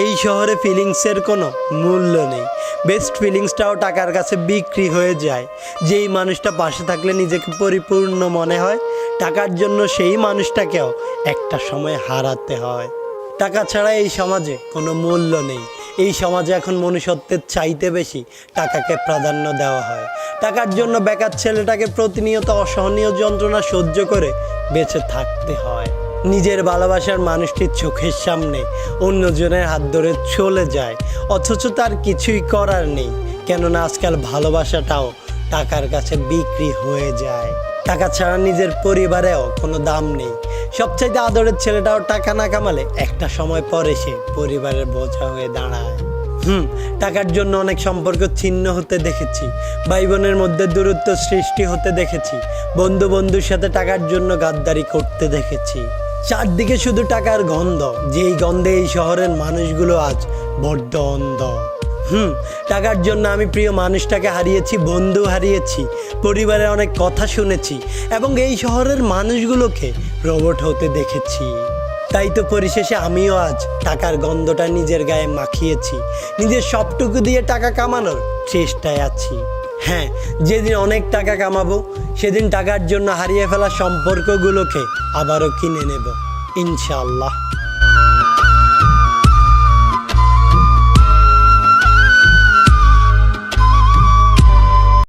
এই শহরে ফিলিংসের কোনো মূল্য নেই। বেস্ট ফিলিংসটাও টাকার কাছে বিক্রি হয়ে যায়। যেই মানুষটা পাশে থাকলে নিজেকে পরিপূর্ণ মনে হয়, টাকার জন্য সেই মানুষটাকেও একটা সময় হারাতে হয়। টাকা ছাড়া এই সমাজে কোনো মূল্য নেই। এই সমাজে এখন মনুষ্যত্বের চাইতে বেশি টাকাকে প্রাধান্য দেওয়া হয়। টাকার জন্য বেকার ছেলেটাকে প্রতিনিয়ত অসহনীয় যন্ত্রণা সহ্য করে বেঁচে থাকতে হয়। নিজের ভালোবাসার মানুষটির চোখের সামনে অন্যজনের হাত ধরে চলে যায়, অথচ তার কিছুই করার নেই, কেননা আজকাল ভালোবাসাটাও টাকার কাছে বিক্রি হয়ে যায়। টাকা ছাড়া নিজের পরিবারেও কোনো দাম নেই। সবচাইতে আদরের ছেলেটাও টাকা না কামালে একটা সময় পরে সে পরিবারের বোঝা হয়ে দাঁড়ায়। টাকার জন্য অনেক সম্পর্ক ছিন্ন হতে দেখেছি, ভাই বোনের মধ্যে দূরত্ব সৃষ্টি হতে দেখেছি, বন্ধু বন্ধুর সাথে টাকার জন্য গাদ্দারি করতে দেখেছি। চারদিকে শুধু টাকার গন্ধ, যেই গন্ধে এই শহরের মানুষগুলো আজ বড্ড অন্ধ। টাকার জন্য আমি প্রিয় মানুষটাকে হারিয়েছি, বন্ধু হারিয়েছি, পরিবারের অনেক কথা শুনেছি এবং এই শহরের মানুষগুলোকে রোবট হতে দেখেছি। তাই তো পরিশেষে আমিও আজ টাকার গন্ধটা নিজের গায়ে মাখিয়েছি। নিজের সবটুকু দিয়ে টাকা কামানোর চেষ্টায় আছি। হ্যাঁ, যেদিন অনেক টাকা কামাবো সেদিন টাকার জন্য হারিয়ে ফেলা সম্পর্কগুলোকে আবারও কিনে নেব, ইনশাআল্লাহ।